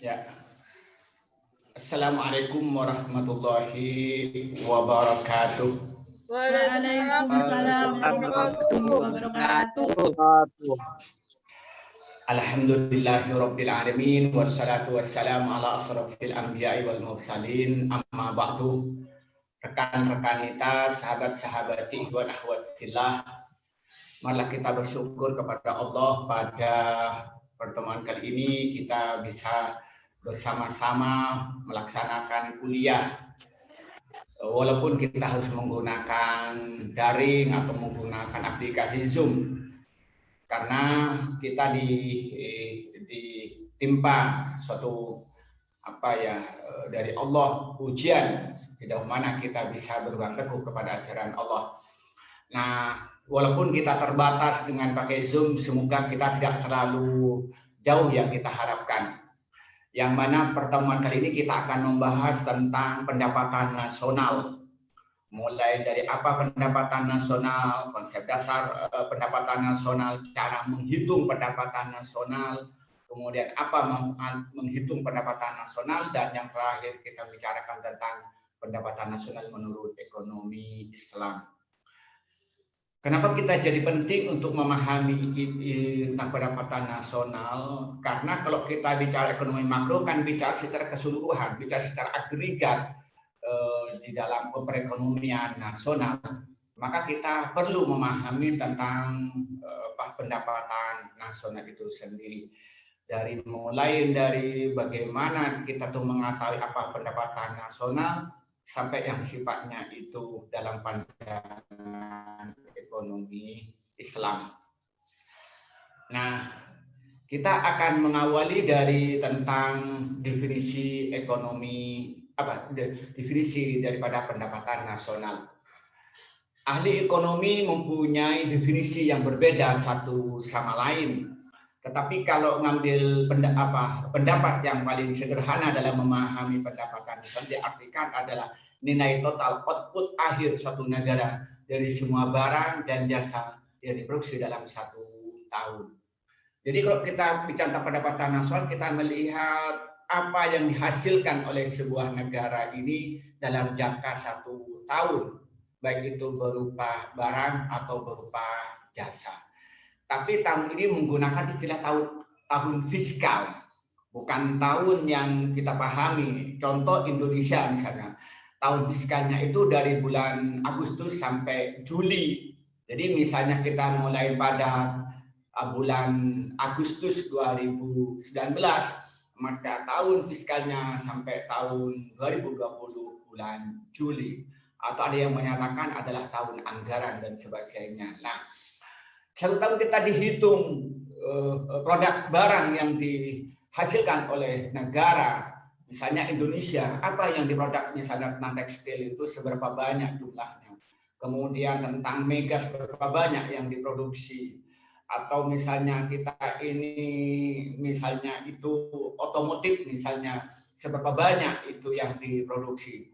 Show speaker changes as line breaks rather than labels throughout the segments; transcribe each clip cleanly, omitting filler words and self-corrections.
Ya. Assalamualaikum warahmatullahi wabarakatuh.
Waalaikumsalam warahmatullahi wabarakatuh.
Alhamdulillahirabbil alamin wassalatu wassalamu ala asrofil anbiya'i wal mursalin amma ba'du. Rekan-rekan kita, sahabat-sahabati wa akhwatillah, marilah kita bersyukur kepada Allah pada pertemuan kali ini kita bisa bersama-sama melaksanakan kuliah. Walaupun kita harus menggunakan daring atau menggunakan aplikasi Zoom, karena kita ditimpa suatu dari Allah ujian sejauh mana kita bisa berpegang teguh kepada ajaran Allah. Nah, walaupun kita terbatas dengan pakai Zoom, semoga kita tidak terlalu jauh yang kita harapkan. Yang mana pertemuan kali ini kita akan membahas tentang pendapatan nasional. Mulai dari apa pendapatan nasional, konsep dasar pendapatan nasional, cara menghitung pendapatan nasional, kemudian apa manfaat menghitung pendapatan nasional, dan yang terakhir kita bicarakan tentang pendapatan nasional menurut ekonomi Islam. Kenapa kita jadi penting untuk memahami tentang pendapatan nasional? Karena kalau kita bicara ekonomi makro kan bicara secara keseluruhan, bicara secara agregat di dalam perekonomian nasional. Maka kita perlu memahami tentang pendapatan nasional itu sendiri. Mulai dari bagaimana kita tuh mengetahui apa pendapatan nasional, sampai yang sifatnya itu dalam pandangan ekonomi Islam. Nah, kita akan mengawali dari tentang definisi definisi daripada pendapatan nasional. Ahli ekonomi mempunyai definisi yang berbeda satu sama lain. Tetapi kalau ngambil pendapat yang paling sederhana dalam memahami pendapatan nasional diartikan adalah nilai total output akhir suatu negara dari semua barang dan jasa yang diproduksi dalam satu tahun. Jadi kalau kita bicara pendapatan nasional, kita melihat apa yang dihasilkan oleh sebuah negara ini dalam jangka satu tahun, baik itu berupa barang atau berupa jasa. Tapi tahun ini menggunakan istilah tahun fiskal, bukan tahun yang kita pahami. Contoh Indonesia misalnya, tahun fiskalnya itu dari bulan Agustus sampai Juli. Jadi misalnya kita mulai pada bulan Agustus 2019, maka tahun fiskalnya sampai tahun 2020 bulan Juli. Atau ada yang menyatakan adalah tahun anggaran dan sebagainya. Nah, satu tahun kita dihitung produk barang yang dihasilkan oleh negara, misalnya Indonesia, apa yang diproduk misalnya tentang tekstil itu seberapa banyak jumlahnya, kemudian tentang megas seberapa banyak yang diproduksi, atau misalnya kita ini misalnya itu otomotif misalnya seberapa banyak itu yang diproduksi.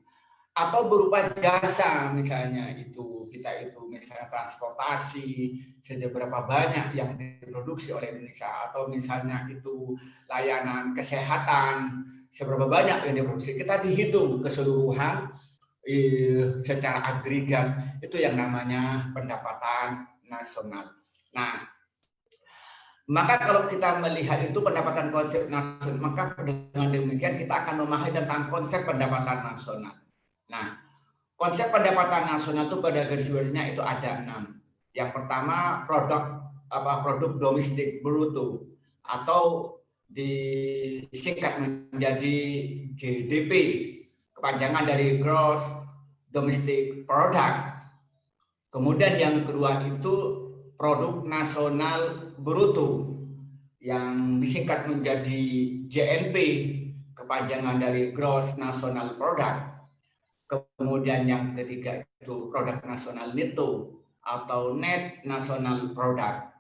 Atau berupa jasa misalnya kita itu misalnya transportasi seberapa banyak yang diproduksi oleh Indonesia, atau misalnya itu layanan kesehatan seberapa banyak yang diproduksi. Kita dihitung keseluruhan secara agregat, itu yang namanya pendapatan nasional. Nah, maka kalau kita melihat itu pendapatan konsep nasional, maka dengan demikian kita akan memahami tentang konsep pendapatan nasional. Nah, konsep pendapatan nasional itu pada garis besarnya itu ada 6. Yang pertama produk domestik bruto atau disingkat menjadi GDP, kepanjangan dari gross domestic product. Kemudian yang kedua itu produk nasional bruto yang disingkat menjadi GNP, kepanjangan dari gross national product. Kemudian yang ketiga itu produk nasional neto atau net national product.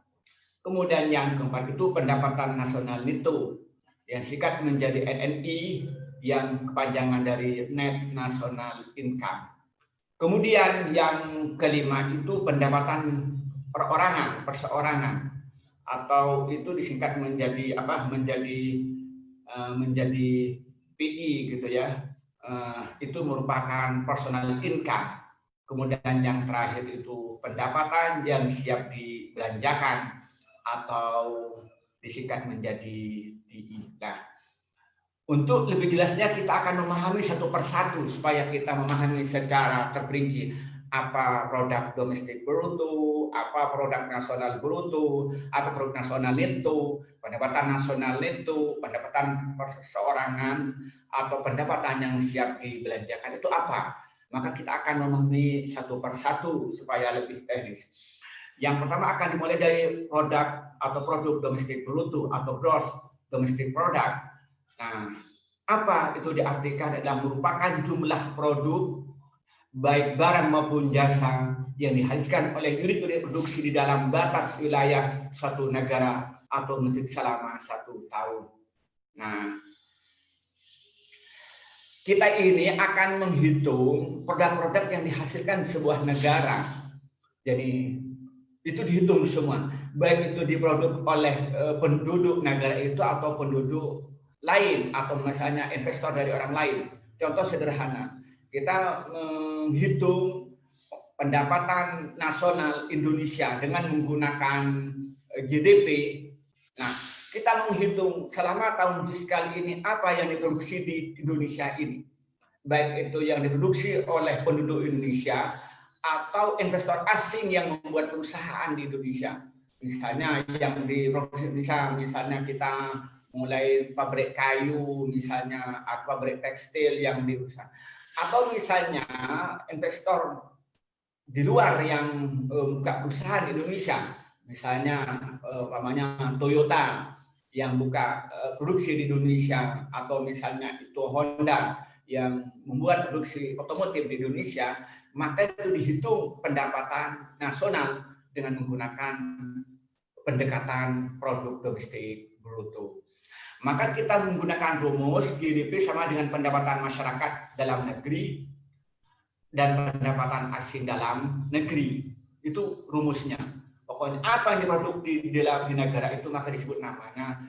Kemudian yang keempat itu pendapatan nasional neto yang singkat menjadi NNI yang kepanjangan dari net national income. Kemudian yang kelima itu pendapatan perseorangan atau itu disingkat menjadi menjadi PI gitu ya. Itu merupakan personal income. Kemudian yang terakhir itu pendapatan yang siap dibelanjakan atau disingkat menjadi DI. Nah, untuk lebih jelasnya kita akan memahami satu persatu supaya kita memahami secara terperinci apa produk domestik bruto, apa produk nasional bruto, apa produk nasional neto, pendapatan nasional neto, pendapatan perseorangan, atau pendapatan yang siap dibelanjakan itu apa. Maka kita akan memahami satu persatu supaya lebih teknis. Yang pertama akan dimulai dari produk atau produk domestik bruto atau gross domestic product. Nah, apa itu diartikan adalah merupakan jumlah produk baik barang maupun jasa yang dihasilkan oleh unit-unit produksi di dalam batas wilayah suatu negara atau negeri selama 1 tahun. Nah, kita ini akan menghitung produk-produk yang dihasilkan sebuah negara. Jadi itu dihitung semua, baik itu diproduk oleh penduduk negara itu atau penduduk lain atau misalnya investor dari orang lain. Contoh sederhana, kita menghitung pendapatan nasional Indonesia dengan menggunakan GDP. Nah, kita menghitung selama tahun fiskal ini apa yang diproduksi di Indonesia ini, baik itu yang diproduksi oleh penduduk Indonesia atau investor asing yang membuat perusahaan di Indonesia. Misalnya yang diproduksi Indonesia, misalnya kita mulai pabrik kayu, misalnya pabrik tekstil yang diusaha, atau misalnya investor di luar yang buka perusahaan di Indonesia, misalnya namanya Toyota yang buka produksi di Indonesia, atau misalnya itu Honda yang membuat produksi otomotif di Indonesia, maka itu dihitung pendapatan nasional dengan menggunakan pendekatan produk domestik bruto. Maka kita menggunakan rumus GDP sama dengan pendapatan masyarakat dalam negeri dan pendapatan asing dalam negeri. Itu rumusnya. Pokoknya apa yang diproduksi di negara itu maka disebut namanya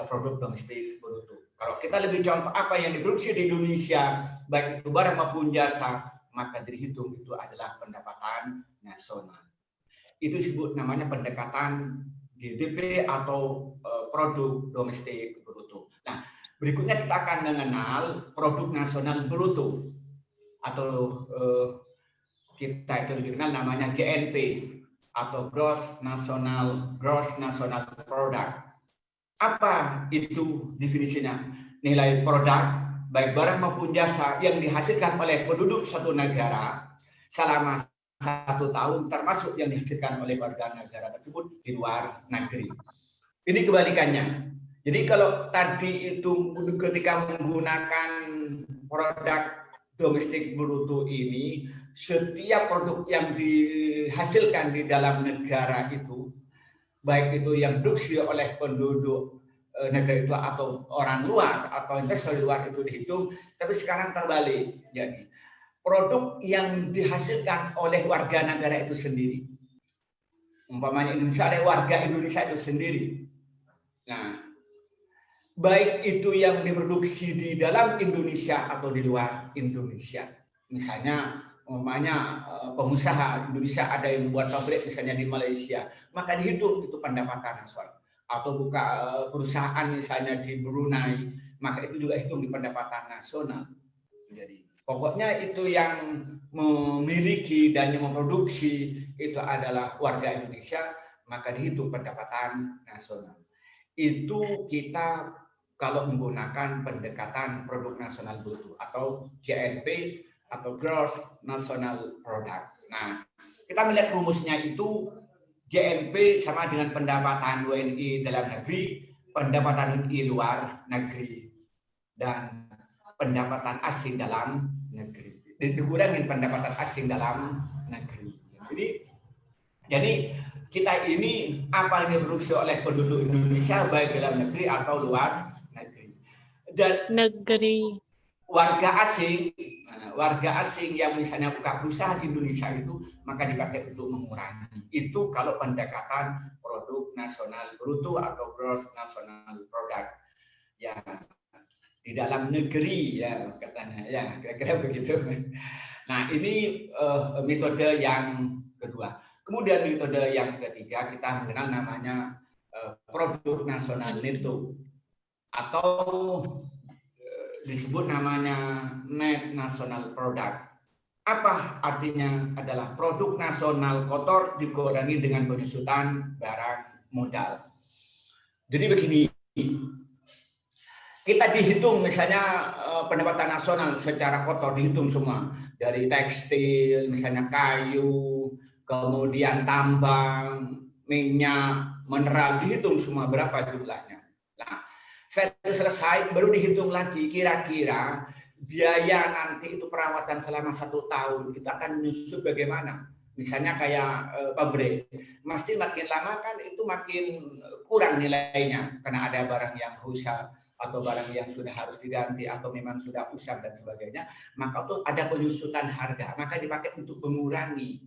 produk domestik bruto. Kalau kita lebih contoh apa yang diproduksi di Indonesia, baik itu barang maupun jasa, maka dihitung itu adalah pendapatan nasional. Itu disebut namanya pendekatan GDP atau produk domestik bruto. Nah, berikutnya kita akan mengenal produk nasional bruto atau kita itu dikenal namanya GNP atau Gross National Product. Apa itu definisinya? Nilai produk baik barang maupun jasa yang dihasilkan oleh penduduk suatu negara selama 1 tahun, termasuk yang dihasilkan oleh warga negara tersebut di luar negeri. Ini kebalikannya. Jadi kalau tadi itu ketika menggunakan produk domestik bruto ini, setiap produk yang dihasilkan di dalam negara itu, baik itu yang diproduksi oleh penduduk negara itu atau orang luar atau investor di luar itu dihitung, tapi sekarang terbalik. Jadi produk yang dihasilkan oleh warga negara itu sendiri, umpamanya Indonesia oleh warga Indonesia itu sendiri. Nah, baik itu yang diproduksi di dalam Indonesia atau di luar Indonesia. Misalnya umpamanya pengusaha Indonesia ada yang membuat pabrik misalnya di Malaysia, maka dihitung itu pendapatan nasional. Atau buka perusahaan misalnya di Brunei, maka itu juga hitung di pendapatan nasional. Jadi pokoknya itu yang memiliki dan yang memproduksi itu adalah warga Indonesia, maka dihitung pendapatan nasional. Itu kita kalau menggunakan pendekatan produk nasional bruto atau GNP atau Gross National Product. Nah, kita melihat rumusnya itu GNP sama dengan pendapatan WNI dalam negeri, pendapatan WNI luar negeri, dan pendapatan asing dalam negeri. Dikurangin pendapatan asing dalam negeri. Jadi kita ini apa yang diproduksi oleh penduduk Indonesia baik dalam negeri atau luar negeri. Dan warga asing yang misalnya buka perusahaan di Indonesia itu maka dipakai untuk mengurangi. Itu kalau pendekatan produk nasional bruto atau gross national product. Ya, dalam negeri ya katanya ya kira-kira begitu. Nah ini metode yang kedua. Kemudian metode yang ketiga kita mengenal namanya produk nasional neto atau disebut namanya net national product. Apa artinya? Adalah produk nasional kotor dikurangi dengan penyusutan barang modal. Jadi begini, kita dihitung misalnya pendapatan nasional secara kotor dihitung semua dari tekstil, misalnya kayu, kemudian tambang, minyak, mineral dihitung semua berapa jumlahnya. Nah, setelah selesai baru dihitung lagi kira-kira biaya nanti itu perawatan selama 1 tahun kita akan menyusun bagaimana. Misalnya kayak pabrik, pasti makin lama kan itu makin kurang nilainya karena ada barang yang rusak atau barang yang sudah harus diganti atau memang sudah usang dan sebagainya, maka itu ada penyusutan harga, maka dipakai untuk mengurangi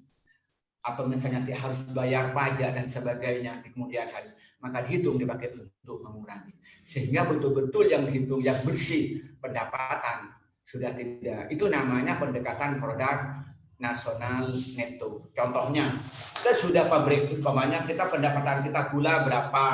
atau misalnya harus bayar pajak dan sebagainya di kemudian hari, maka dihitung dipakai untuk mengurangi sehingga betul-betul yang dihitung yang bersih pendapatan sudah tidak, itu namanya pendekatan produk nasional neto. Contohnya kita sudah pabrik, umpamanya kita pendapatan kita gula berapa,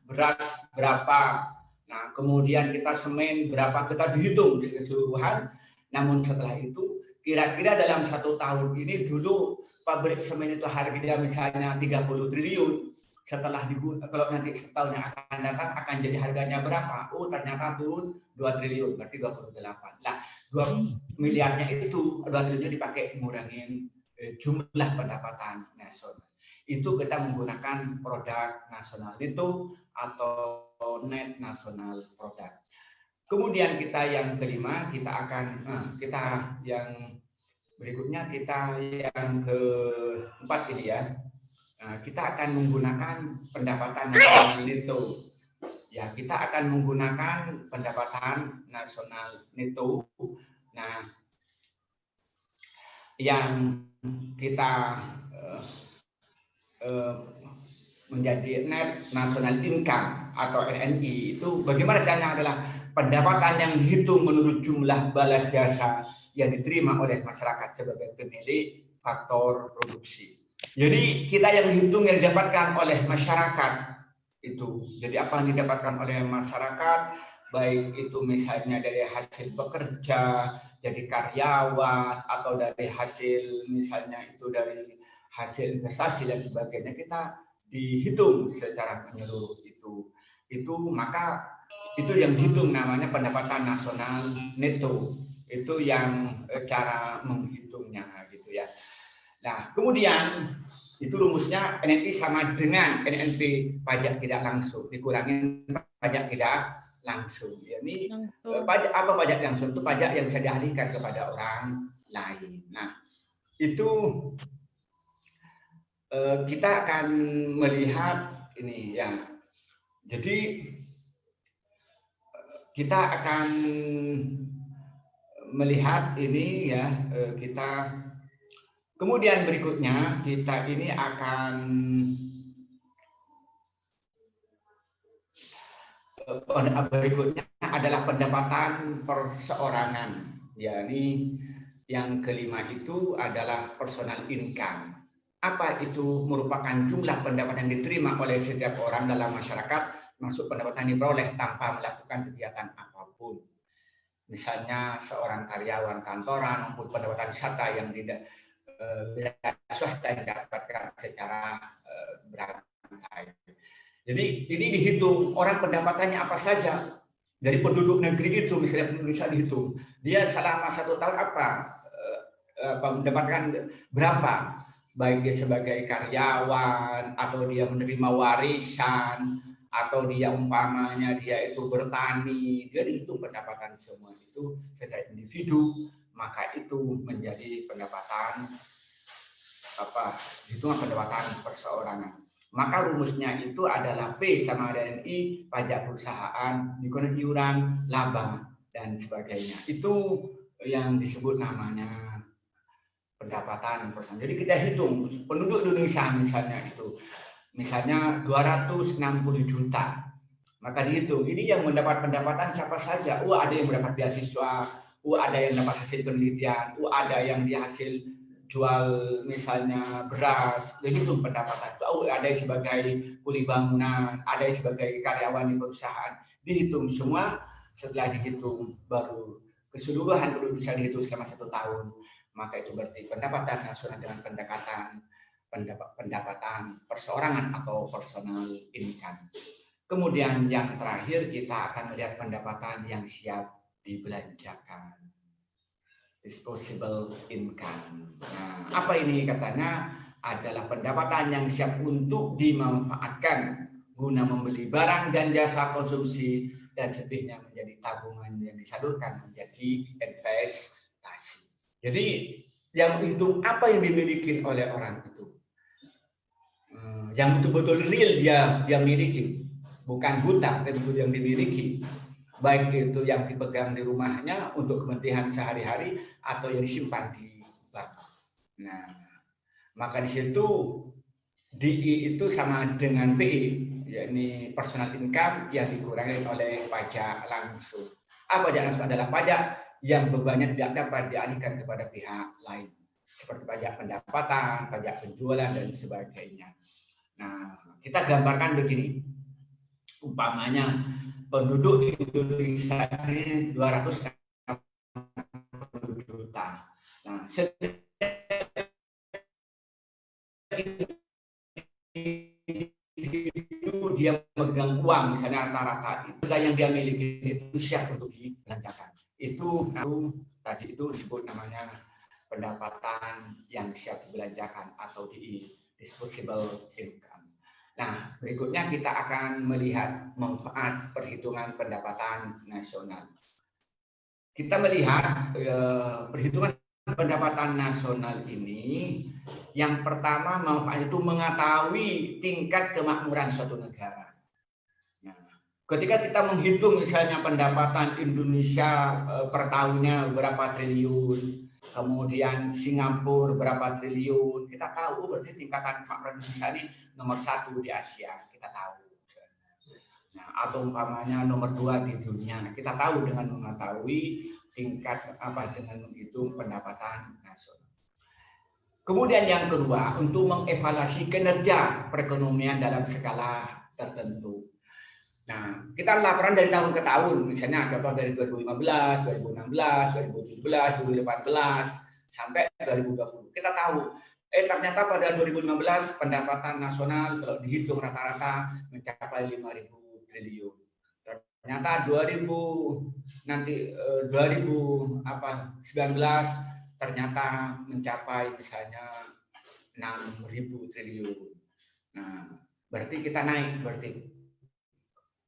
beras berapa, nah kemudian kita semen berapa, kita dihitung keseluruhan. Namun setelah itu kira-kira dalam 1 tahun ini dulu pabrik semen itu harganya misalnya 30 triliun, setelah kalau nanti setahun yang akan datang akan jadi harganya berapa? Oh ternyata turun 2 triliun, berarti 28. Nah 2 miliarnya itu 2 triliun dipakai mengurangi jumlah pendapatan nasional. Itu kita menggunakan produk nasional itu atau net national product. Kemudian kita yang kelima, kita akan kita yang berikutnya, kita yang keempat ini ya. Kita akan menggunakan pendapatan nasional neto. Ya, kita akan menggunakan pendapatan nasional neto. Nah, yang kita menjadi net national income atau NNI itu bagaimana caranya? Adalah pendapatan yang dihitung menurut jumlah balas jasa yang diterima oleh masyarakat sebagai pemilik faktor produksi. Jadi kita yang dihitung yang didapatkan oleh masyarakat itu. Jadi apa yang didapatkan oleh masyarakat, baik itu misalnya dari hasil bekerja, jadi karyawan, atau dari hasil misalnya itu dari hasil investasi dan sebagainya, kita dihitung secara menyeluruh itu maka itu yang dihitung namanya pendapatan nasional neto. Itu yang cara menghitungnya gitu ya. Nah kemudian itu rumusnya NNP sama dengan NNP pajak tidak langsung dikurangi pajak tidak langsung. Ya, ini pajak apa? Pajak langsung itu pajak yang bisa dialihkan kepada orang lain. Nah itu kita akan melihat ini ya. Jadi kita akan melihat ini ya, kita kemudian berikutnya kita ini akan berikutnya adalah pendapatan perseorangan. Ya, ini yang kelima itu adalah personal income. Apa itu? Merupakan jumlah pendapatan yang diterima oleh setiap orang dalam masyarakat, masuk pendapatan yang diperoleh tanpa melakukan kegiatan apapun. Misalnya seorang karyawan kantoran maupun pendapatan wisata yang tidak swasta yang didapatkan secara berantai. Jadi ini dihitung orang pendapatannya apa saja dari penduduk negeri itu, misalnya Indonesia dihitung dia selama 1 tahun apa mendapatkan berapa, baik dia sebagai karyawan atau dia menerima warisan atau dia umpamanya dia itu bertani, dia dihitung pendapatan semua itu secara individu, maka itu menjadi pendapatan hitungan pendapatan perseorangan. Maka rumusnya itu adalah P sama dengan I, pajak perusahaan, dikurangi iuran, laba dan sebagainya. Itu yang disebut namanya pendapatan perusahaan. Jadi kita hitung penduduk Indonesia misalnya itu, misalnya 260 juta, Maka dihitung, ini yang mendapat pendapatan siapa saja. Ada yang mendapat beasiswa, ada yang dapat hasil penelitian, ada yang dia hasil jual misalnya beras, dihitung pendapatan. Ada yang sebagai kuli bangunan, ada yang sebagai karyawan di perusahaan, dihitung semua. Setelah dihitung baru keseluruhan dulu bisa dihitung selama 1 tahun. Maka itu berarti pendapatan nasional dengan pendapatan perseorangan atau personal income. Kemudian yang terakhir kita akan melihat pendapatan yang siap dibelanjakan, disposable income. Nah, apa ini katanya? Adalah pendapatan yang siap untuk dimanfaatkan guna membeli barang dan jasa konsumsi dan sedihnya menjadi tabungan yang disalurkan menjadi investasi. Jadi yang itu apa yang dimiliki oleh orang itu, yang betul-betul real dia miliki. Bukan hutang, tapi itu yang dimiliki. Baik itu yang dipegang di rumahnya untuk kepentingan sehari-hari atau yang disimpan di bank. Nah, maka di situ DI itu sama dengan PI, yakni personal income yang dikurangi oleh pajak langsung. Pajak langsung adalah pajak yang bebannya tidak dapat dialihkan kepada pihak lain, seperti pajak pendapatan, pajak penjualan dan sebagainya. Nah, kita gambarkan begini. Umpamanya penduduk Indonesia ini 260 juta. Nah, setiap itu dia memegang uang, misalnya rata-rata itu yang dia miliki itu siap untuk dibelanjakan. Itu tadi itu disebut namanya pendapatan yang siap dibelanjakan atau disposable income. Nah, berikutnya kita akan melihat manfaat perhitungan pendapatan nasional. Kita melihat perhitungan pendapatan nasional ini, yang pertama manfaat itu mengetahui tingkat kemakmuran suatu negara. Nah, ketika kita menghitung misalnya pendapatan Indonesia per tahunnya berapa triliun, kemudian Singapura berapa triliun, kita tahu berarti tingkatan kemakmuran Indonesia ini nomor 1 di Asia, kita tahu. Nah, atau umpamanya nomor 2 di dunia, kita tahu dengan mengetahui tingkat dengan menghitung pendapatan nasional. Kemudian yang kedua, untuk mengevaluasi kinerja perekonomian dalam skala tertentu. Nah, kita laporan dari tahun ke tahun, misalnya contoh dari 2015, 2016, 2017, 2018 sampai 2020. Kita tahu ternyata pada 2015 pendapatan nasional kalau dihitung rata-rata mencapai 5.000 triliun. Ternyata 2019 ternyata mencapai misalnya 6.000 triliun. Nah, berarti kita naik, berarti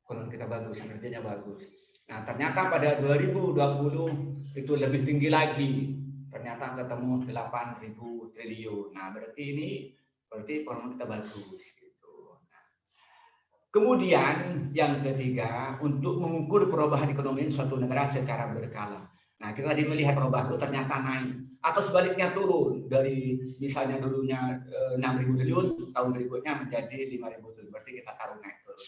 ekonomi kita bagus, kinerjanya bagus. Nah, ternyata pada 2020 itu lebih tinggi lagi. Ternyata ketemu 8.000 triliun. Nah, berarti ekonomi kita bagus gitu. Nah, kemudian yang ketiga, untuk mengukur perubahan ekonomi suatu negara secara berkala. Nah, kita tadi melihat perubahan itu ternyata naik atau sebaliknya turun dari misalnya dulunya 6.000 triliun, tahun berikutnya menjadi 5.000 triliun. Berarti kita taruh naik terus.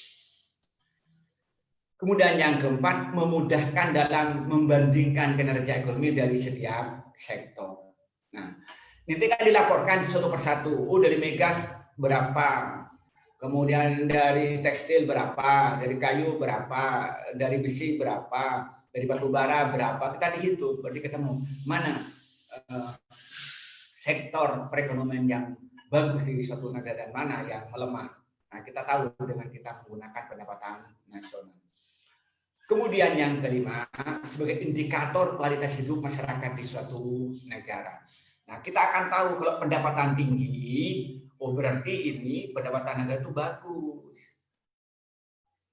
Kemudian yang keempat, memudahkan dalam membandingkan kinerja ekonomi dari setiap sektor. Nah, nanti kan dilaporkan satu persatu. Dari migas berapa, kemudian dari tekstil berapa, dari kayu berapa, dari besi berapa, dari batu bara berapa. Kita dihitung, berarti ketemu mana sektor perekonomian yang bagus di suatu negara dan mana yang melemah. Nah, kita tahu dengan kita menggunakan pendapatan nasional. Kemudian yang kelima, sebagai indikator kualitas hidup masyarakat di suatu negara. Nah, kita akan tahu kalau pendapatan tinggi, berarti ini pendapatan negara itu bagus.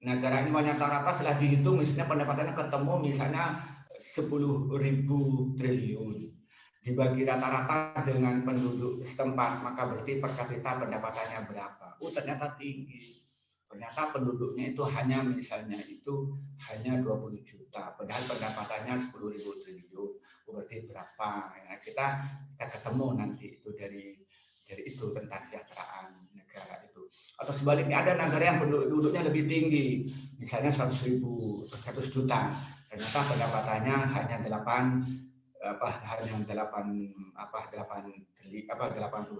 Negara ini rata-rata setelah dihitung, misalnya pendapatannya ketemu misalnya 10.000 triliun. Dibagi rata-rata dengan penduduk setempat, maka berarti per kapita pendapatannya berapa? Ternyata tinggi. Ternyata penduduknya itu hanya misalnya itu hanya 20 juta, padahal pendapatannya 10.000 triliun. Berarti berapa? Ya, kita ketemu nanti itu dari itu tentang kesejahteraan negara itu. Atau sebaliknya ada negara yang penduduknya lebih tinggi, misalnya 100 juta, ternyata pendapatannya hanya 80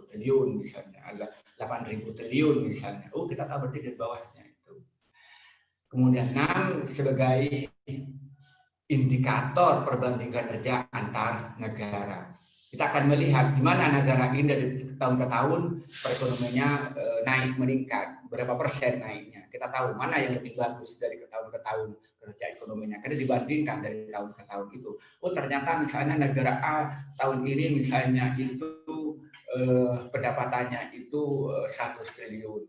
triliun misalnya, 8.000 triliun misalnya. Oh, kita tahu berarti di bawahnya itu. Kemudian 6 sebagai indikator perbandingan kerja antar negara. Kita akan melihat di mana negara ini dari tahun ke tahun perekonomiannya naik meningkat, berapa persen naiknya. Kita tahu mana yang lebih bagus dari tahun ke tahun kerja ekonominya. Karena dibandingkan dari tahun ke tahun itu. Oh, ternyata misalnya negara A tahun ini misalnya itu pendapatannya itu 100 triliun.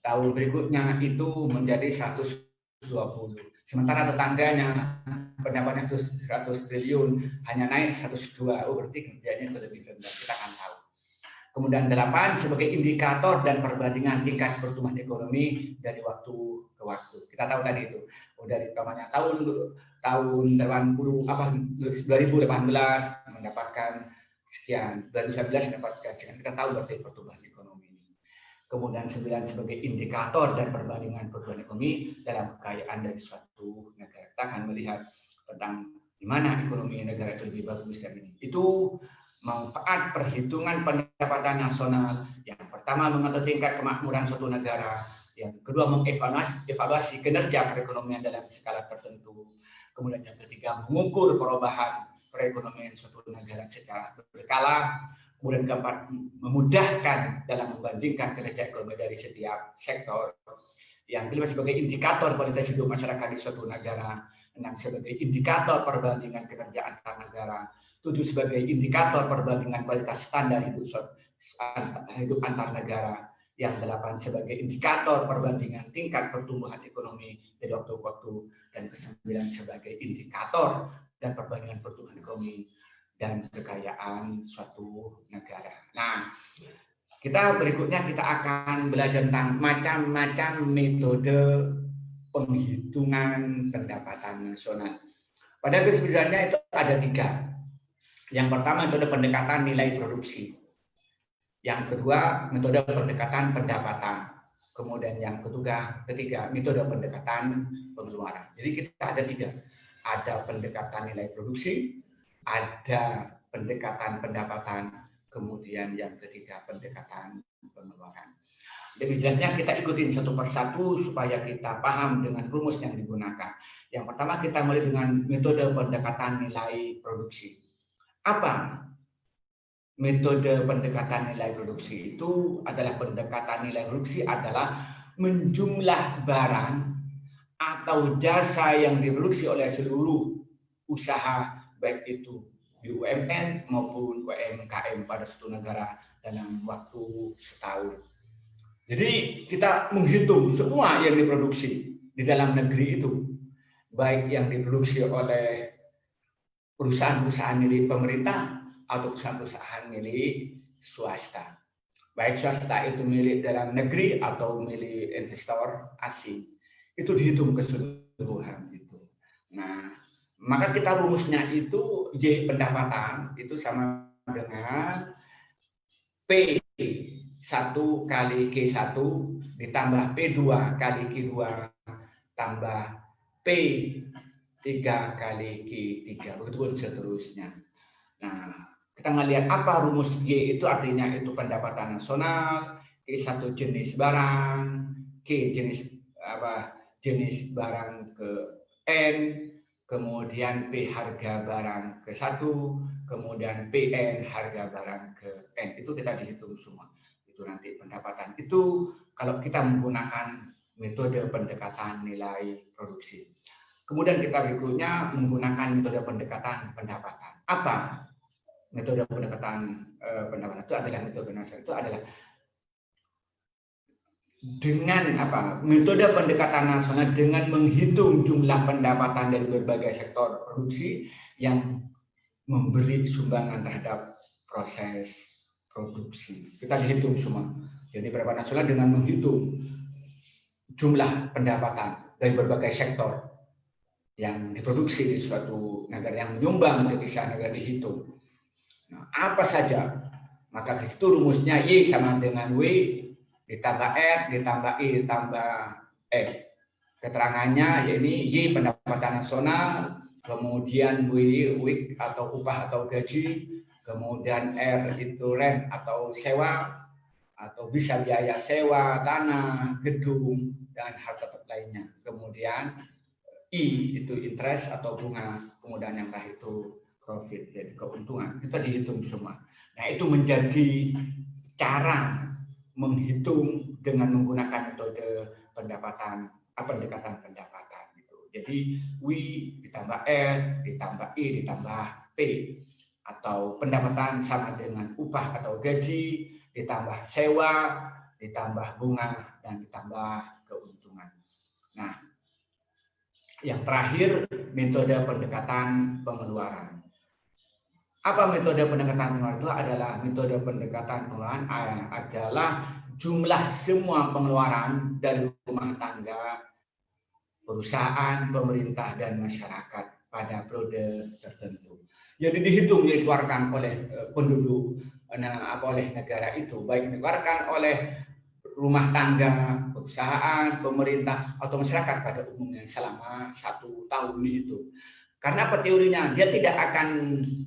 Tahun berikutnya itu menjadi 120. Sementara tetangganya pendapatnya 100 triliun hanya naik 102. Oh, berarti kerjanya itu lebih rendah. Kita akan tahu. Kemudian 8 sebagai indikator dan perbandingan tingkat pertumbuhan ekonomi dari waktu ke waktu. Kita tahu tadi itu. Oh, dari umpamanya tahun 2018 mendapatkan sekian, 2019 mendapatkan sekian. Kita tahu berarti pertumbuhan ekonomi. Kemudian 9 sebagai indikator dan perbandingan pertumbuhan ekonomi dalam kekayaan dari suatu negara. Kita akan melihat tentang di mana ekonomi negara itu lebih bagus dari ini. Itu manfaat perhitungan pendapatan nasional. Yang pertama mengatur tingkat kemakmuran suatu negara. Yang kedua mengevaluasi kinerja perekonomian dalam skala tertentu. Kemudian yang ketiga mengukur perubahan perekonomian suatu negara secara berkala. Kemudian keempat, memudahkan dalam membandingkan kinerja ekonomi dari setiap sektor. Yang kelima sebagai indikator kualitas hidup masyarakat di suatu negara. 6 sebagai indikator perbandingan kinerja antar negara. 7 sebagai indikator perbandingan kualitas standar hidup antar negara. Yang 8 sebagai indikator perbandingan tingkat pertumbuhan ekonomi dari waktu ke waktu. Dan ke-9 sebagai indikator dan perbandingan pertumbuhan ekonomi dan kekayaan suatu negara. Nah, berikutnya kita akan belajar tentang macam-macam metode penghitungan pendapatan nasional. Pada garis besarnya itu ada 3. Yang pertama metode pendekatan nilai produksi. Yang kedua metode pendekatan pendapatan. Kemudian yang ketiga metode pendekatan pengeluaran. Jadi kita ada 3. Ada pendekatan nilai produksi, ada pendekatan pendapatan, kemudian yang ketiga pendekatan pengeluaran. Lebih jelasnya kita ikutin satu persatu supaya kita paham dengan rumus yang digunakan. Yang pertama kita mulai dengan metode pendekatan nilai produksi. Apa metode pendekatan nilai produksi? Itu adalah pendekatan nilai produksi adalah menjumlah barang atau jasa yang diproduksi oleh seluruh usaha baik itu BUMN maupun UMKM pada suatu negara dalam waktu setahun. Jadi kita menghitung semua yang diproduksi di dalam negeri itu, baik yang diproduksi oleh perusahaan-perusahaan milik pemerintah atau perusahaan-perusahaan milik swasta. Baik swasta itu milik dalam negeri atau milik investor asing. Itu dihitung keseluruhan itu. Nah, maka kita rumusnya itu Y pendapatan itu sama dengan P1 kali Q1 ditambah P2 kali Q2 tambah P3 kali Q3 begitu pun seterusnya. Nah, kita ngelihat apa rumus Y itu artinya itu pendapatan nasional, Q1 jenis barang, Q jenis barang ke N, kemudian P harga barang ke 1, kemudian PN harga barang ke N. Itu kita dihitung semua. Itu nanti pendapatan. Itu kalau kita menggunakan metode pendekatan nilai produksi. Kemudian kita berikutnya menggunakan metode pendekatan pendapatan. Apa metode pendekatan pendapatan? Itu adalah metode nasional. Itu adalah dengan metode pendekatan nasional dengan menghitung jumlah pendapatan dari berbagai sektor produksi yang memberi sumbangan terhadap proses produksi. Kita dihitung semua. Jadi pendapatan nasional dengan menghitung jumlah pendapatan dari berbagai sektor yang diproduksi di suatu negara yang menyumbang devisa negara dihitung. Nah, apa saja? Maka itu rumusnya Y sama dengan W ditambah R, ditambah I, ditambah F. Keterangannya yakni Y pendapatan nasional, kemudian W WIK atau upah atau gaji, kemudian R itu rent atau sewa, atau bisa biaya sewa tanah, gedung, dan hal tetap lainnya. Kemudian I itu interest atau bunga, kemudian yang terakhir itu profit, jadi keuntungan. Kita dihitung semua. Nah, itu menjadi cara menghitung dengan menggunakan metode pendekatan pendapatan gitu. Jadi W ditambah R ditambah I ditambah P, atau pendapatan sama dengan upah atau gaji ditambah sewa ditambah bunga dan ditambah keuntungan. Nah, yang terakhir metode pendekatan pengeluaran. Apa metode pendekatan pengeluaran? Itu adalah metode pendekatan pengeluaran adalah jumlah semua pengeluaran dari rumah tangga, perusahaan, pemerintah, dan masyarakat pada periode tertentu. Jadi dihitung, dikeluarkan oleh penduduk, oleh negara itu, baik dikeluarkan oleh rumah tangga, perusahaan, pemerintah, atau masyarakat pada umumnya selama 1 tahun itu. Karena apa teorinya? Dia tidak akan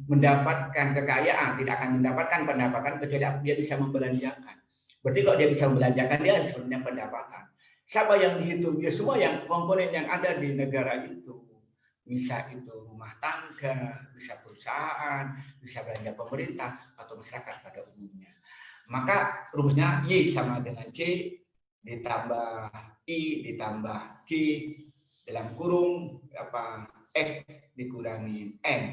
mendapatkan kekayaan, tidak akan mendapatkan pendapatan kecuali dia bisa membelanjakan. Berarti kalau dia bisa membelanjakan, dia harus punya pendapatan. Siapa yang dihitung? Ya semua yang komponen yang ada di negara itu. Bisa itu rumah tangga, bisa perusahaan, bisa belanja pemerintah, atau masyarakat pada umumnya. Maka rumusnya Y sama dengan C ditambah I ditambah G dalam kurung F dikurangi N.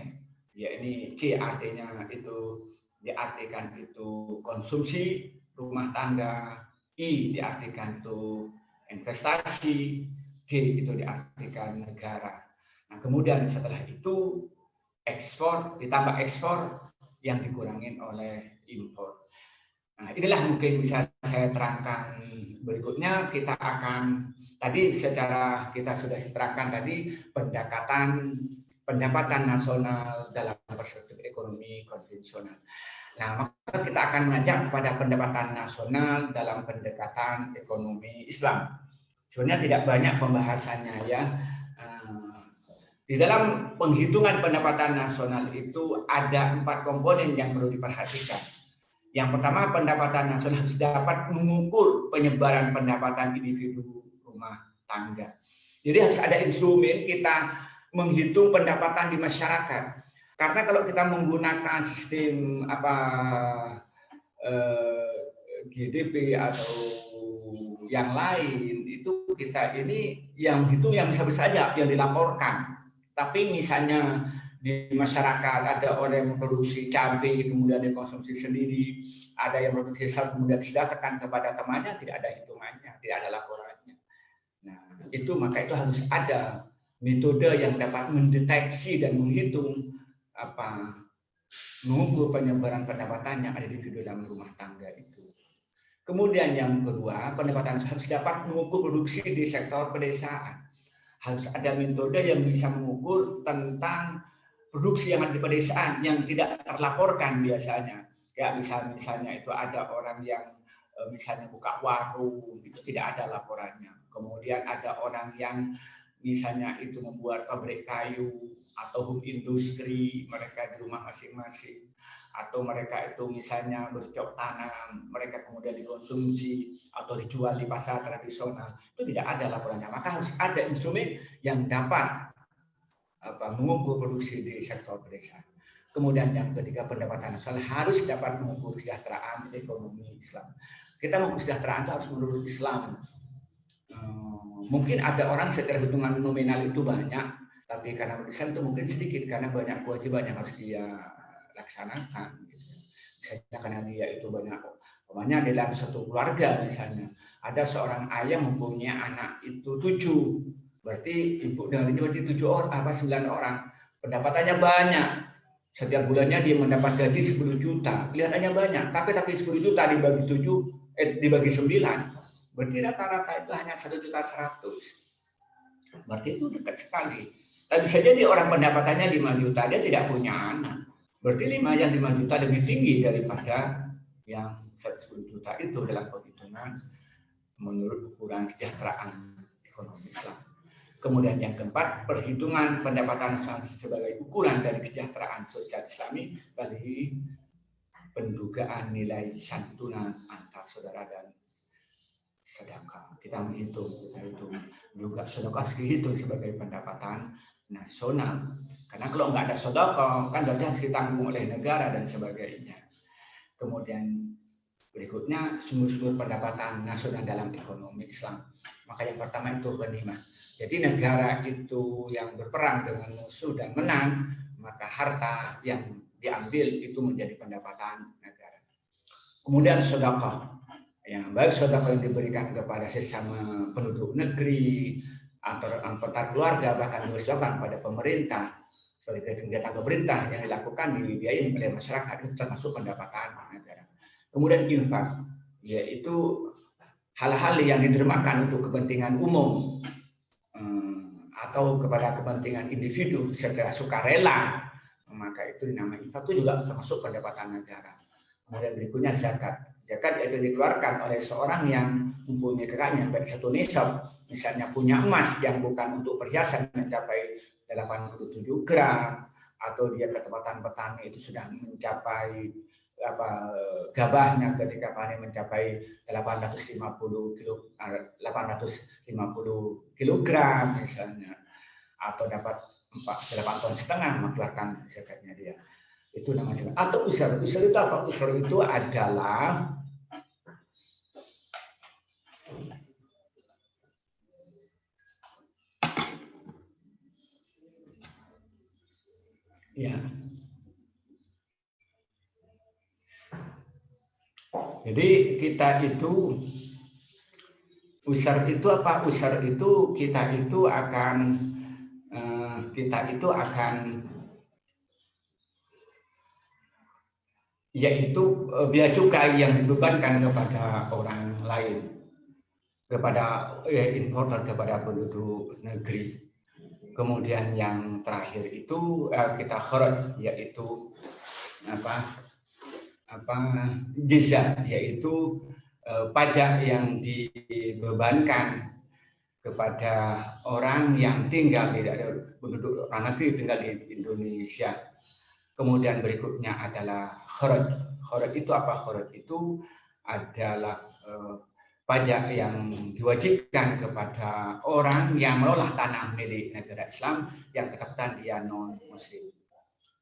Ya, ini C artinya itu diartikan itu konsumsi rumah tangga, I diartikan itu investasi, G itu diartikan negara. Nah, kemudian setelah itu ekspor ditambah ekspor yang dikurangin oleh impor. Nah, inilah mungkin bisa saya terangkan berikutnya. Kita akan tadi secara kita sudah terangkan tadi pendapatan nasional dalam perspektif ekonomi konvensional. Nah, maka kita akan mengajak kepada pendapatan nasional dalam pendekatan ekonomi Islam. Sebenarnya tidak banyak pembahasannya ya. Di dalam penghitungan pendapatan nasional itu ada 4 komponen yang perlu diperhatikan. Yang pertama, pendapatan nasional harus dapat mengukur penyebaran pendapatan individu rumah tangga. Jadi harus ada instrumen kita menghitung pendapatan di masyarakat. Karena kalau kita menggunakan sistem GDP atau yang lain, itu kita ini yang hitung yang bisa saja yang dilaporkan. Tapi misalnya di masyarakat ada orang yang memproduksi cabai kemudian dikonsumsi sendiri, ada yang memproduksi sal kemudian disedekahkan kepada temannya, tidak ada hitungannya, tidak ada laporannya. Nah, itu maka itu harus ada metode yang dapat mendeteksi dan menghitung mengukur penyebaran pendapatan yang ada di dalam rumah tangga itu. Kemudian yang kedua, pendapatan harus dapat mengukur produksi di sektor pedesaan. Harus ada metode yang bisa mengukur tentang produksi yang ada di pedesaan yang tidak terlaporkan biasanya. Ya, misalnya itu ada orang yang misalnya buka warung, itu tidak ada laporannya. Kemudian ada orang yang misalnya itu membuat pabrik kayu atau home industri mereka di rumah masing-masing, atau mereka itu misalnya bercocok tanam, mereka kemudian dikonsumsi atau dijual di pasar tradisional, itu tidak ada laporannya. Maka harus ada instrumen yang dapat mengukur produksi di sektor pedesaan. Kemudian yang ketiga, pendapatan nasional harus dapat mengukur kesejahteraan ekonomi Islam. Kita mengukur kesejahteraan itu harus menurut Islam. Mungkin ada orang secara hitungan nominal itu banyak, tapi karena Islam itu mungkin sedikit karena banyak kewajiban yang harus dia laksanakan. Misalnya karena dia itu banyak, umpamanya dalam satu keluarga misalnya ada seorang ayah mempunyai anak itu 7, berarti ibu dengan ini berarti 7 orang, 9 orang, pendapatannya banyak. Setiap bulannya dia mendapat gaji 10 juta, kelihatannya banyak, tapi 10 juta dibagi 7, dibagi 9, berarti rata-rata itu hanya 1.100.000. Berarti itu dekat sekali. Tapi bisa jadi orang pendapatannya 5 juta, dia tidak punya anak. Berarti 5 juta lebih tinggi daripada yang 110 juta itu dalam perhitungan menurut ukuran kesejahteraan ekonomi Islam. Kemudian yang keempat, perhitungan pendapatan nasional sebagai ukuran dari kesejahteraan sosial Islami bagi pendugaan nilai santunan antar saudara dan sedekah. Kita menghitung, juga sedekah dihitung sebagai pendapatan nasional. Karena kalau nggak ada sedekah, kan berarti harus ditanggung oleh negara dan sebagainya. Kemudian berikutnya sumber-sumber pendapatan nasional dalam ekonomi Islam. Maka yang pertama itu ghanimah. Jadi negara itu yang berperang dengan musuh dan menang, maka harta yang diambil itu menjadi pendapatan negara. Kemudian sedekah. Yang baik sedekah yang diberikan kepada sesama penduduk negeri atau anggota keluarga, bahkan diusahakan pada pemerintah sebagai kegiatan pemerintah yang dilakukan dibiayai oleh masyarakat, itu termasuk pendapatan negara. Kemudian infak, yaitu hal-hal yang diterjemahkan untuk kepentingan umum atau kepada kepentingan individu secara sukarela, maka itu dinamai infak, itu juga termasuk pendapatan negara. Kemudian berikutnya zakat. Zakat itu dikeluarkan oleh seorang yang mempunyai kekayaan pada satu nisab, misalnya punya emas yang bukan untuk perhiasan mencapai 87 gram, atau dia ketepatan petani itu sudah mencapai gabahnya ketika panen mencapai 850 kilogram misalnya, atau dapat 8,5 ton mengeluarkan zakatnya dia. Itu namanya. Atau usur. Usur itu apa? Usur itu adalah ya. Jadi kita itu usur itu apa? Usur itu kita itu akan yaitu biaya cukai yang dibebankan kepada orang lain, kepada importer, kepada penduduk negeri. Kemudian yang terakhir itu kita kharaj, yaitu jizya, yaitu pajak yang dibebankan kepada orang yang tinggal penduduk orang negeri tinggal di Indonesia. Kemudian berikutnya adalah kharaj. Kharaj itu apa? Kharaj itu adalah pajak yang diwajibkan kepada orang yang mengolah tanah milik negara Islam yang kedapatan dia non-muslim.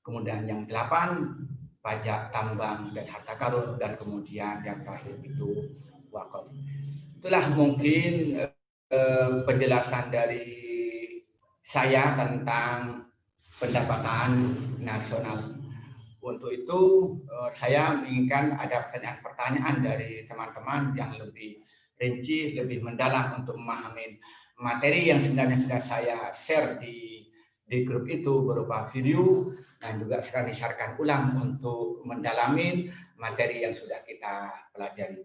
Kemudian yang 8, pajak tambang dan harta karun, dan kemudian yang terakhir itu wakaf. Itulah mungkin penjelasan dari saya tentang pendapatan nasional. Untuk itu saya menginginkan ada pertanyaan-pertanyaan dari teman-teman yang lebih rinci, lebih mendalam untuk memahami materi yang sebenarnya sudah saya share di grup itu berupa video, dan juga sekarang disiarkan ulang untuk mendalami materi yang sudah kita pelajari.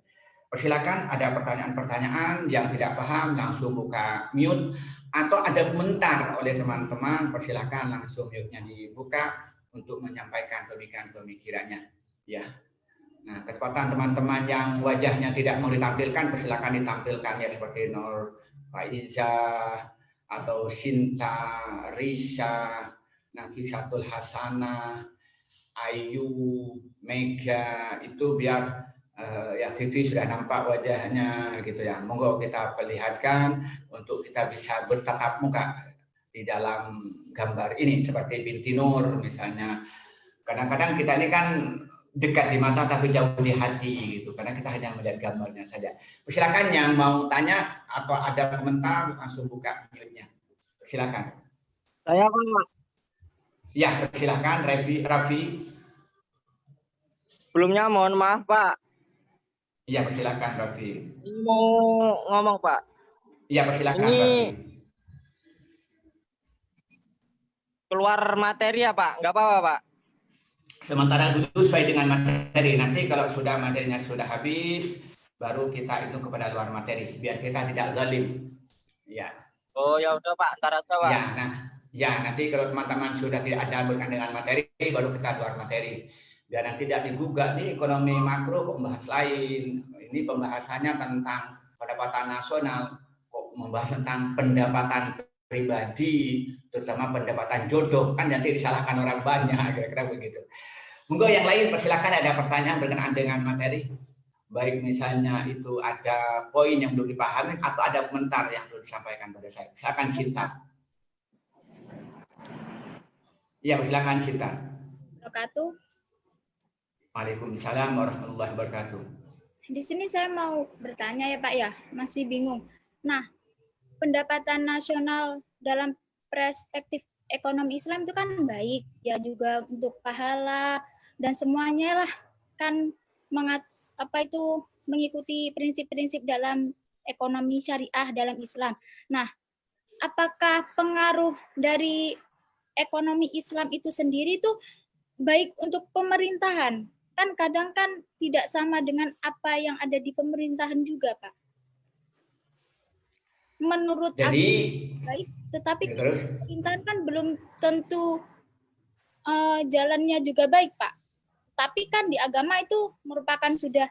Persilakan ada pertanyaan-pertanyaan, yang tidak paham langsung buka mute, atau ada komentar oleh teman-teman, persilakan langsung mute-nya dibuka untuk menyampaikan pemikiran-pemikirannya. Ya. Nah, kesempatan teman-teman yang wajahnya tidak mau ditampilkan, persilakan ditampilkan ya, seperti Nur Faiza atau Sinta, Risa, Nafisatul Hasanah, Ayu, Mega, itu biar ya Vivi sudah nampak wajahnya gitu ya. Monggo kita perlihatkan untuk kita bisa bertatap muka di dalam gambar ini, seperti Binti Nur misalnya. Kadang-kadang kita ini kan dekat di mata tapi jauh di hati gitu, karena kita hanya melihat gambarnya saja. Silakan yang mau tanya atau ada komentar langsung buka mute-nya. Silakan.
Saya Pak.
Ya, silakan Raffi.
Sebelumnya mohon maaf Pak.
Iya, persilakan Raffi.
Ini mau ngomong Pak.
Iya, persilakan
ini
Raffi.
Keluar materi ya Pak, nggak apa-apa Pak.
Sementara dulu sesuai dengan materi. Nanti kalau sudah materinya sudah habis, baru kita itu kepada luar materi, biar kita tidak zalim. Ya.
Oh ya udah Pak, ntar aja Pak.
Ya, nanti kalau teman-teman sudah tidak ada berkaitan dengan materi, baru kita luar materi. Biar nanti tidak digugat nih ekonomi makro, pembahas lain. Ini pembahasannya tentang pendapatan nasional, kok membahas tentang pendapatan pribadi, terutama pendapatan jodoh, kan nanti disalahkan orang banyak, kira-kira begitu. Monggo yang lain, persilakan ada pertanyaan berkenaan dengan materi. Baik misalnya itu ada poin yang belum dipahami atau ada komentar yang belum disampaikan pada saya. Silakan Sinta. Ya, silakan Sinta.
Wabarakatuh.
Waalaikumsalam warahmatullahi wabarakatuh.
Di sini saya mau bertanya ya Pak ya, masih bingung. Nah, pendapatan nasional dalam perspektif ekonomi Islam itu kan baik, ya juga untuk pahala dan semuanya lah kan mengikuti prinsip-prinsip dalam ekonomi syariah dalam Islam. Nah, apakah pengaruh dari ekonomi Islam itu sendiri itu baik untuk pemerintahan? Kan kadang kan tidak sama dengan apa yang ada di pemerintahan juga, Pak. Menurut aku baik, tetapi pemerintahan kan belum tentu jalannya juga baik, Pak. Tapi kan di agama itu merupakan sudah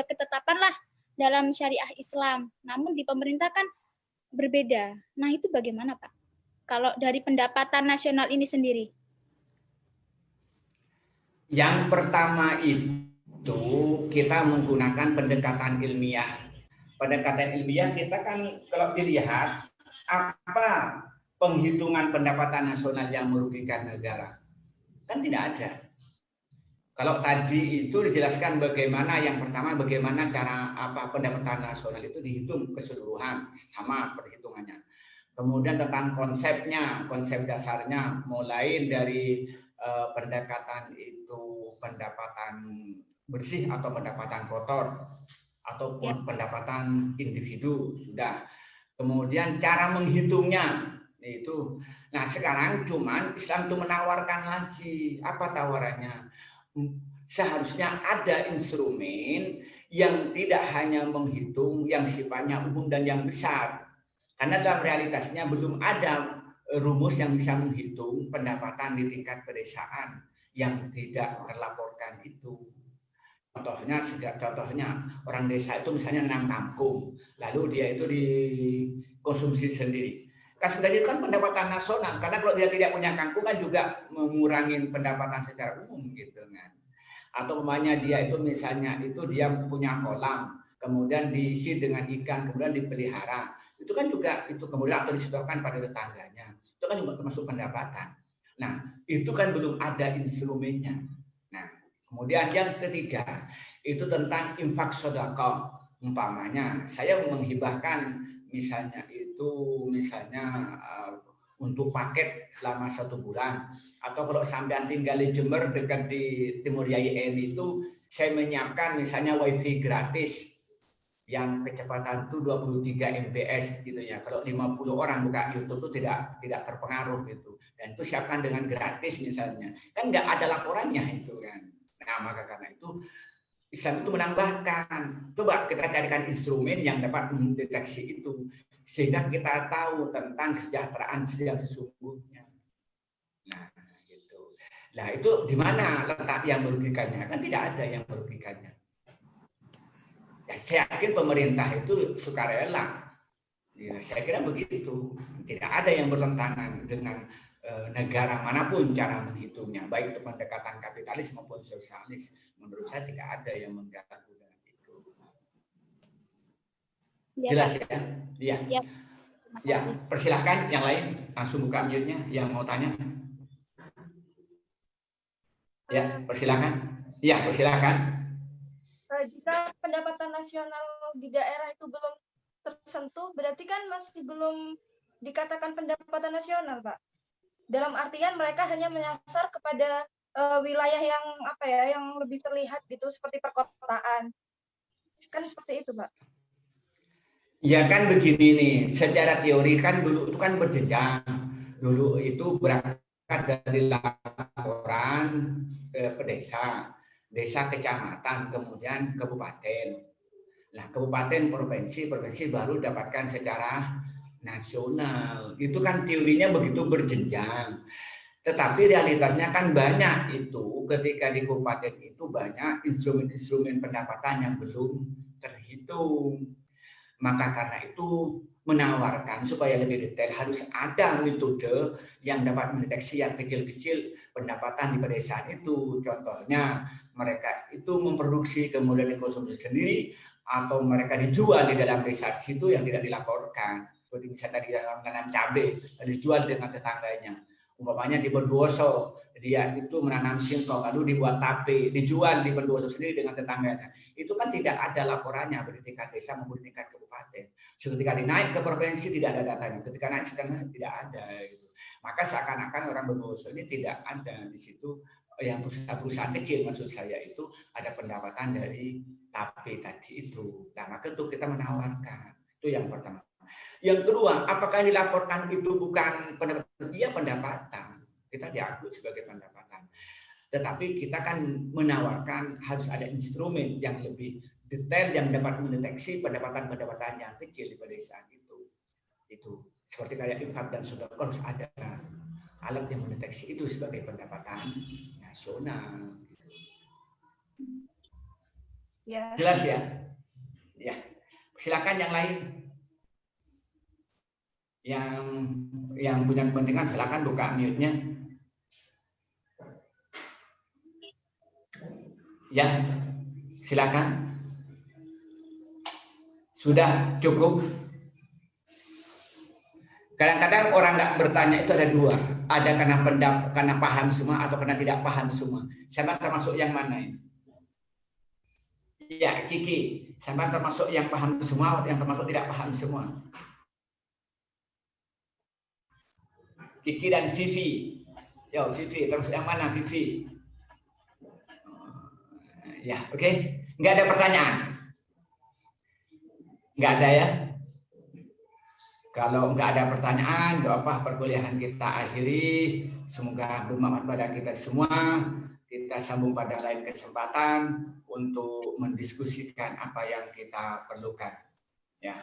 ketetapan lah dalam syariah Islam. Namun di pemerintah kan berbeda. Nah, itu bagaimana, Pak? Kalau dari pendapatan nasional ini sendiri?
Yang pertama itu kita menggunakan pendekatan ilmiah. Pendekatan ilmiah kita kan kalau dilihat apa penghitungan pendapatan nasional yang merugikan negara? Kan tidak ada. Kalau tadi itu dijelaskan bagaimana yang pertama bagaimana cara pendapatan nasional itu dihitung keseluruhan sama perhitungannya. Kemudian tentang konsepnya, konsep dasarnya mulai dari pendekatan itu pendapatan bersih atau pendapatan kotor ataupun pendapatan individu sudah. Kemudian cara menghitungnya itu. Nah, sekarang cuman Islam itu menawarkan lagi apa tawarannya? Seharusnya ada instrumen yang tidak hanya menghitung yang sifatnya umum dan yang besar. Karena dalam realitasnya belum ada rumus yang bisa menghitung pendapatan di tingkat pedesaan yang tidak terlaporkan itu. Contohnya orang desa itu misalnya nanam kangkung, lalu dia itu dikonsumsi sendiri. Kan sebenarnya kan pendapatan nasional, karena kalau dia tidak punya kangkung kan juga mengurangi pendapatan secara umum gitu kan. Atau umpamanya dia itu misalnya itu dia punya kolam, kemudian diisi dengan ikan, kemudian dipelihara. Itu kan juga itu kemudian atau disetorkan pada tetangganya. Itu kan juga termasuk pendapatan. Nah, itu kan belum ada instrumennya. Nah, kemudian yang ketiga itu tentang infak sedekah. Umpamanya saya menghibahkan misalnya untuk paket selama 1 bulan, atau kalau sampean tinggal di Jember dekat di Timur YIN itu saya menyiapkan misalnya wifi gratis yang kecepatan itu 23 Mbps gitu ya. Kalau 50 orang buka YouTube itu tidak terpengaruh gitu. Dan itu siapkan dengan gratis misalnya. Kan nggak ada laporannya itu kan. Nah, maka karena itu Islam itu menambahkan. Coba kita carikan instrumen yang dapat mendeteksi itu sehingga kita tahu tentang kesejahteraan yang sesungguhnya. Nah, gitu. Nah, itu di mana letak yang merugikannya? Kan tidak ada yang merugikannya. Ya, saya yakin pemerintah itu sukarela. Ya, saya kira begitu. Tidak ada yang bertentangan dengan negara manapun cara menghitungnya, baik itu pendekatan kapitalis maupun sosialis. Menurut saya tidak ada yang mengganggu dengan itu. Jelas ya? Iya. Ya. Ya, persilahkan yang lain langsung buka mute-nya yang mau tanya. Ya, persilahkan. Ya, persilahkan.
Jika pendapatan nasional di daerah itu belum tersentuh, berarti kan masih belum dikatakan pendapatan nasional, Pak. Dalam artian mereka hanya menyasar kepada wilayah yang yang lebih terlihat gitu seperti perkotaan. Kan seperti itu, Pak.
Ya kan begini nih, secara teori kan dulu itu kan berjenjang. Dulu itu berangkat dari laporan ke desa, desa kecamatan, kemudian kabupaten. Nah, kabupaten, provinsi baru dapatkan secara nasional. Itu kan teorinya begitu berjenjang. Tetapi realitasnya kan banyak itu ketika di kabupaten itu banyak instrumen-instrumen pendapatan yang belum terhitung. Maka karena itu menawarkan supaya lebih detail harus ada metode yang dapat mendeteksi yang kecil-kecil pendapatan di pedesaan itu. Contohnya mereka itu memproduksi kemudian dikonsumsi sendiri atau mereka dijual di dalam desa di situ yang tidak dilaporkan. Seperti misalnya di dalam tanam cabai dijual dengan tetangganya. Umpamanya di Bondowoso dia itu menanam singkong lalu dibuat tape dijual di Bondowoso sendiri dengan tetangganya. Itu kan tidak ada laporannya di tingkat desa maupun di tingkat kabupaten. Ketika dinaik ke provinsi tidak ada datanya, ketika naik sedang tidak ada. Gitu. Maka seakan-akan orang Bondowoso ini tidak ada di situ yang perusahaan kecil maksud saya itu ada pendapatan dari tape tadi itu. Nah maka itu kita menawarkan itu yang pertama. Yang kedua, apakah yang dilaporkan itu bukan pendapatan? Iya pendapatan. Kita diakui sebagai pendapatan. Tetapi kita kan menawarkan harus ada instrumen yang lebih detail yang dapat mendeteksi pendapatan-pendapatan yang kecil di pedesaan itu. Itu seperti kayak infak dan sedekah harus ada alat yang mendeteksi itu sebagai pendapatan nasional.
Ya.
Jelas ya? Ya. Silakan yang lain. Yang punya kepentingan silakan buka mute-nya. Ya, silakan. Sudah cukup. Kadang-kadang orang nggak bertanya itu ada dua. Ada karena paham semua atau karena tidak paham semua. Sama termasuk yang mana ini? Ya, Kiki. Sama termasuk yang paham semua atau yang termasuk tidak paham semua? Kiki dan Vivi. Yo, Vivi, termasuk yang mana Vivi? Ya, oke. Okay. Nggak ada pertanyaan? Nggak ada ya? Kalau nggak ada pertanyaan, nggak apa perkuliahan kita akhiri. Semoga bermanfaat pada kita semua. Kita sambung pada lain kesempatan untuk mendiskusikan apa yang kita perlukan. Ya.